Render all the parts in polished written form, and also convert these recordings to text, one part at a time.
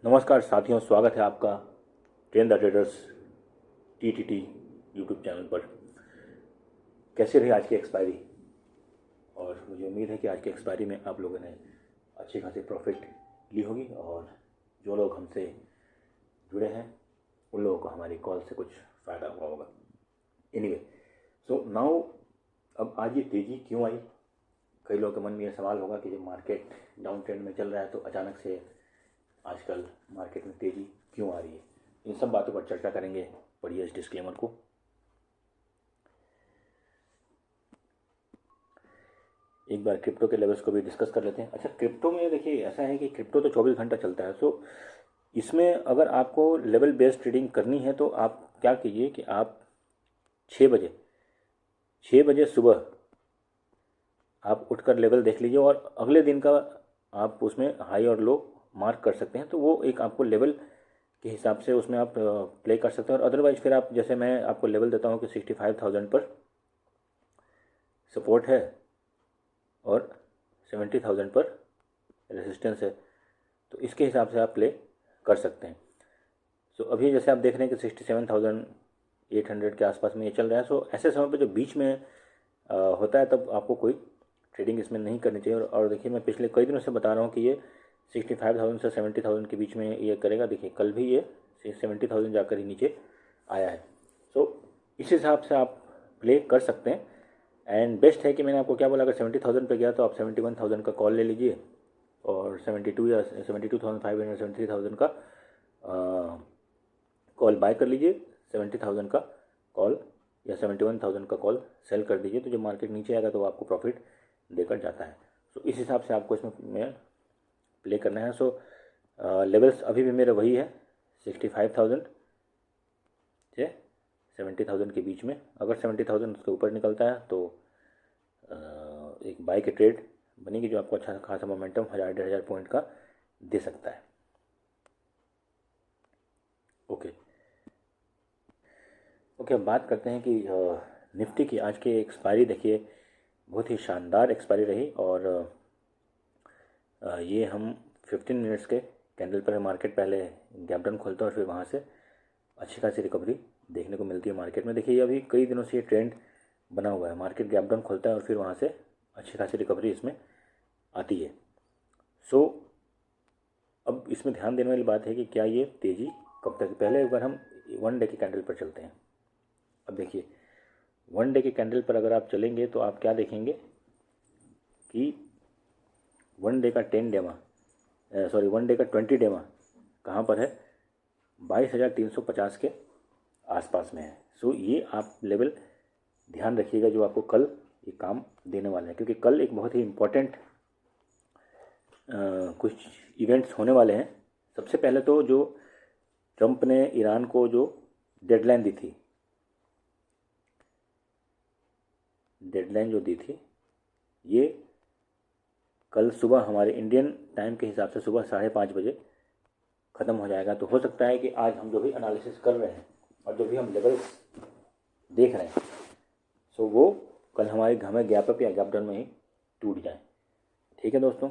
नमस्कार साथियों, स्वागत है आपका train the traders TTT YouTube channel पर। कैसे रही आज की एक्सपायरी? और मुझे उम्मीद है कि आज की एक्सपायरी में आप लोगों ने अच्छी खासी प्रॉफिट ली होगी और जो लोग हमसे जुड़े हैं उन लोगों को हमारी कॉल से कुछ फ़ायदा हुआ होगा। एनीवे, सो नाउ अब आज ये तेज़ी क्यों आई? कई लोगों के मन में ये सवाल होगा कि जब मार्केट डाउन ट्रेंड में चल रहा है तो अचानक से आजकल मार्केट में तेज़ी क्यों आ रही है। इन सब बातों पर चर्चा करेंगे। पढ़िए इस डिस्क्लेमर को। एक बार क्रिप्टो के लेवल्स को भी डिस्कस कर लेते हैं। अच्छा, क्रिप्टो में देखिए ऐसा है कि क्रिप्टो तो 24 घंटा चलता है। सो इसमें अगर आपको लेवल बेस्ड ट्रेडिंग करनी है तो आप क्या कीजिए कि आप 6 बजे सुबह आप उठकर लेवल देख लीजिए और अगले दिन का आप उसमें हाई और लो मार्क कर सकते हैं। तो वो एक आपको लेवल के हिसाब से उसमें आप प्ले कर सकते हैं। और अदरवाइज फिर आप, जैसे मैं आपको लेवल देता हूँ कि 65,000 पर सपोर्ट है और 70,000 पर रेजिस्टेंस है, तो इसके हिसाब से आप प्ले कर सकते हैं। सो अभी जैसे आप देख रहे हैं कि 67,800 के आसपास में ये चल रहा है। सो ऐसे समय पर जो बीच में होता है तब आपको कोई ट्रेडिंग इसमें नहीं करनी चाहिए। और देखिए, मैं पिछले कई दिनों से बता रहा हूँ कि ये 65,000 से 70,000 के बीच में ये करेगा। देखिए कल भी ये 70,000 जाकर ही नीचे आया है। सो इस हिसाब से आप प्ले कर सकते हैं। एंड बेस्ट है कि मैंने आपको क्या बोला, अगर 70,000 पे गया तो आप 71,000 का कॉल ले लीजिए और 72 या 72,500 73,000 का कॉल बाय कर लीजिए। 70,000 का कॉल या 71,000 का कॉल सेल कर दीजिए। तो जब मार्केट नीचे आएगा तो आपको प्रॉफिट देकर जाता है। सो इस हिसाब से आपको इसमें प्ले करना है। सो लेवल्स अभी भी मेरा वही है, 65,000 से 70,000 के बीच में। अगर 70,000 उसके ऊपर निकलता है तो एक बाय के ट्रेड बनेगी जो आपको अच्छा खासा मोमेंटम 1,000-1,500 पॉइंट का दे सकता है। ओके, अब बात करते हैं कि निफ्टी की आज की एक्सपायरी देखिए बहुत ही शानदार एक्सपायरी रही। और ये हम 15 मिनट्स के कैंडल पर मार्केट पहले गैप डाउन खोलता है और फिर वहाँ से अच्छी खासी रिकवरी देखने को मिलती है मार्केट में। देखिए अभी कई दिनों से ये ट्रेंड बना हुआ है, मार्केट गैप डाउन खोलता है और फिर वहाँ से अच्छी खासी रिकवरी इसमें आती है। सो अब इसमें ध्यान देने वाली बात है कि क्या ये तेज़ी कब तक। पहले एक बार हम 1 डे के कैंडल पर चलते हैं। अब देखिए 1 डे के कैंडल पर अगर आप चलेंगे तो आप क्या देखेंगे कि 1 डे का 1 डे का 20 डेमा कहाँ पर है, 22,350 के आसपास में है। सो ये आप लेवल ध्यान रखिएगा जो आपको कल ये काम देने वाला है, क्योंकि कल एक बहुत ही इम्पोर्टेंट कुछ इवेंट्स होने वाले हैं। सबसे पहले तो जो ट्रंप ने ईरान को जो डेडलाइन जो दी थी ये कल सुबह हमारे इंडियन टाइम के हिसाब से सुबह 5:30 बजे ख़त्म हो जाएगा। तो हो सकता है कि आज हम जो भी एनालिसिस कर रहे हैं और जो भी हम लेवल्स देख रहे हैं सो वो कल हमें गैप अप या गैप डाउन में ही टूट जाए। ठीक है दोस्तों।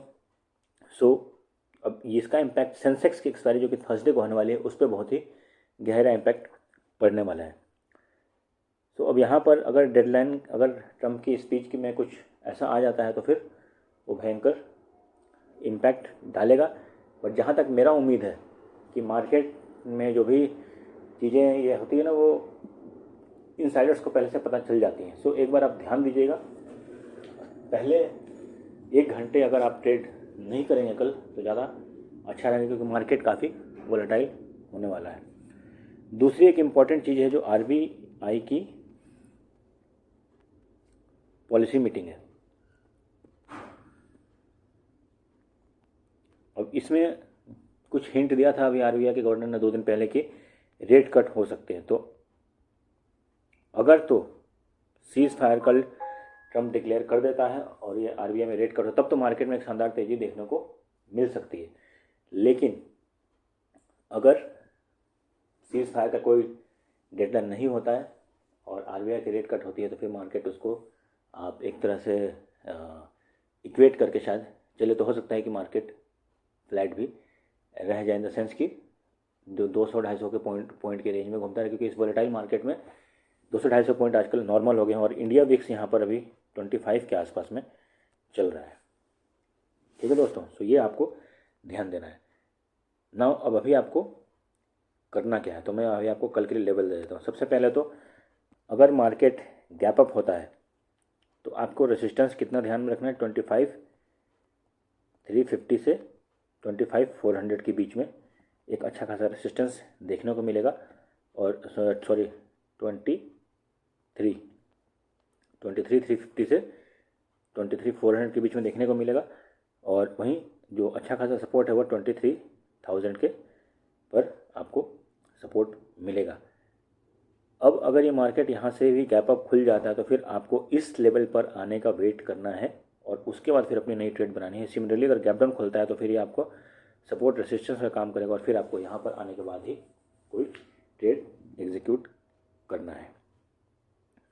सो अब इसका इम्पैक्ट सेंसेक्स की एक्सपायरी जो कि थर्सडे को होने वाली है उस पर बहुत ही गहरा इम्पैक्ट पड़ने वाला है। तो अब यहाँ पर अगर डेडलाइन, अगर ट्रंप की स्पीच की में कुछ ऐसा आ जाता है तो फिर वो भयंकर इम्पैक्ट डालेगा। बट जहाँ तक मेरा उम्मीद है कि मार्केट में जो भी चीज़ें ये होती है ना, वो इनसाइडर्स को पहले से पता चल जाती हैं। सो एक बार आप ध्यान दीजिएगा, पहले 1 घंटे अगर आप ट्रेड नहीं करेंगे कल तो ज़्यादा अच्छा रहेगा, क्योंकि मार्केट काफ़ी वोलेटाइल होने वाला है। दूसरी एक इम्पॉर्टेंट चीज़ है जो RBI की पॉलिसी मीटिंग है। अब इसमें कुछ हिंट दिया था अभी RBI के गवर्नर ने 2 दिन पहले कि रेट कट हो सकते हैं। तो अगर तो सीज फायर कल ट्रंप डिक्लेयर कर देता है और ये RBI में रेट कट हो, तब तो मार्केट में एक शानदार तेज़ी देखने को मिल सकती है। लेकिन अगर सीज फायर का कोई डेडलाइन नहीं होता है और RBI की रेट कट होती है तो फिर मार्केट उसको आप एक तरह से इक्वेट करके शायद चले, तो हो सकता है कि मार्केट फ्लैट भी रह जाए, इन द सेंस कि जो 200-250 के पॉइंट के रेंज में घूमता है, क्योंकि इस वोलेटाइल मार्केट में 200-250 पॉइंट आजकल नॉर्मल हो गए हैं और इंडिया विक्स यहाँ पर अभी 25 के आसपास में चल रहा है। ठीक है दोस्तों, तो ये आपको ध्यान देना है ना। अब अभी आपको करना क्या है, तो मैं अभी आपको कल के लिए लेवल दे देता हूँ। सबसे पहले तो अगर मार्केट गैप अप होता है तो आपको रेसिस्टेंस कितना ध्यान में रखना है, 25,350 से 25,400 के बीच में एक अच्छा खासा रेसिस्टेंस देखने को मिलेगा। और सॉरी 23,350 से 23,400 के बीच में देखने को मिलेगा। और वहीं जो अच्छा खासा सपोर्ट है वो 23,000 के पर आपको सपोर्ट मिलेगा। अब अगर ये मार्केट यहाँ से भी गैप अप खुल जाता है तो फिर आपको इस लेवल पर आने का वेट करना है और उसके बाद फिर अपनी नई ट्रेड बनानी है। सिमिलरली अगर गैप डाउन खुलता है तो फिर ये आपको सपोर्ट रेसिस्टेंस का काम करेगा और फिर आपको यहाँ पर आने के बाद ही कोई ट्रेड एग्जीक्यूट करना है।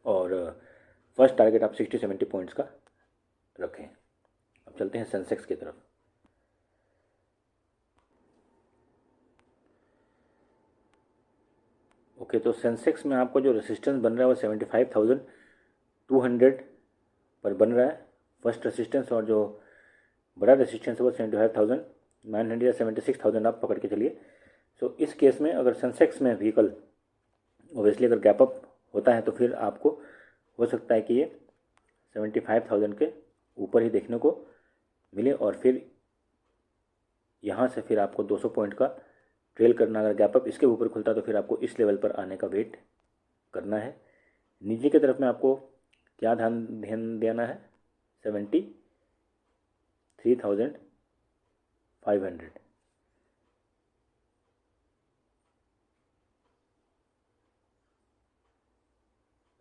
और फर्स्ट टारगेट आप 60-70 पॉइंट्स का रखें। अब चलते हैं सेंसेक्स की तरफ। ओके, तो सेंसेक्स में आपको जो रेसिस्टेंस बन रहा है वो 75,200 पर बन रहा है फर्स्ट रेसिस्टेंस, और जो बड़ा रेसिस्टेंस है वो 75,900 या 76,000 आप पकड़ के चलिए। सो इस केस में अगर सेंसेक्स में व्हीकल ओबियसली अगर गैप अप होता है तो फिर आपको हो सकता है कि ये 75,000 के ऊपर ही देखने को मिले और फिर यहाँ से फिर आपको 200 पॉइंट का ट्रेल करना। अगर गैप अप इसके ऊपर खुलता तो फिर आपको इस लेवल पर आने का वेट करना है। नीचे की तरफ में आपको क्या ध्यान देना है, 73,500।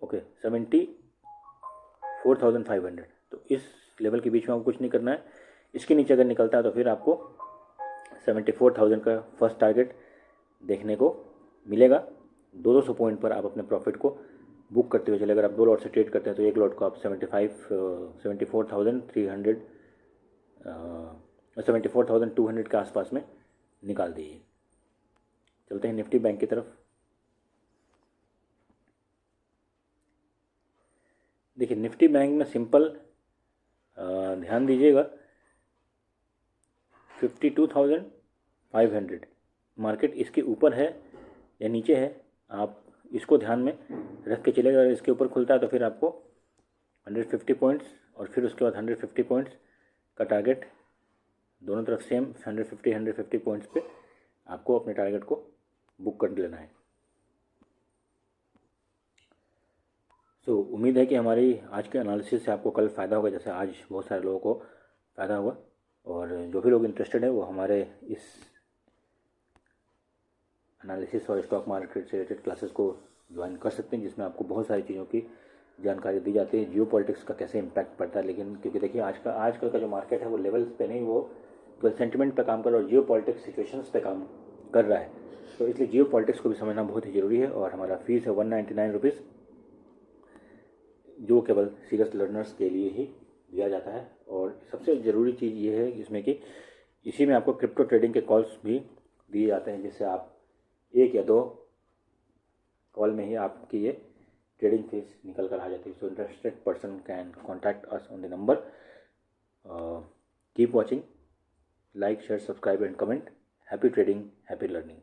ओके, 74,500, तो इस लेवल के बीच में आपको कुछ नहीं करना है। इसके नीचे अगर निकलता है तो फिर आपको 74,000 का फर्स्ट टारगेट देखने को मिलेगा। 200 पॉइंट पर आप अपने प्रॉफिट को बुक करते हुए चले। अगर आप 2 लॉट से ट्रेड करते हैं तो एक लॉट को आप 74,200 के आसपास में निकाल दीजिए। चलते हैं निफ्टी बैंक की तरफ। देखिए निफ्टी बैंक में सिंपल ध्यान दीजिएगा, 52,500 मार्केट इसके ऊपर है या नीचे है, आप इसको ध्यान में रख के चलेगा। अगर इसके ऊपर खुलता है तो फिर आपको 150 पॉइंट्स और फिर उसके बाद 150 पॉइंट्स का टारगेट, दोनों तरफ सेम 150 पॉइंट्स पे आपको अपने टारगेट को बुक कर लेना है। सो उम्मीद है कि हमारी आज के एनालिसिस से आपको कल फ़ायदा होगा, जैसे आज बहुत सारे लोगों को फ़ायदा हुआ। और जो भी लोग इंटरेस्टेड है वो हमारे इस एनालिसिस और स्टॉक मार्केट से रिलेटेड क्लासेस को ज्वाइन कर सकते हैं, जिसमें आपको बहुत सारी चीज़ों की जानकारी दी जाती है। जियो पॉलिटिक्स का कैसे इम्पैक्ट पड़ता है, लेकिन क्योंकि देखिए आजकल का जो मार्केट है वो लेवल्स पे नहीं, वो केवल सेंटिमेंट पे काम कर रहा है और जियो पॉलिटिक्स सिचुएशंस पे काम कर रहा है। तो इसलिए जियो पॉलिटिक्स को भी समझना बहुत ही ज़रूरी है। और हमारा फीस है 199 रुपीज़, जो केवल सीरियस लर्नर्स के लिए ही दिया जाता है। और सबसे ज़रूरी चीज़ ये है इसमें कि इसी में आपको क्रिप्टो ट्रेडिंग के कॉल्स भी दिए जाते हैं, जिससे आप 1 या 2 कॉल में ही आपकी ये ट्रेडिंग फीस निकल कर आ जाती है। So interested person can contact us on the number. Keep watching, like, share, subscribe and comment. Happy trading, happy learning.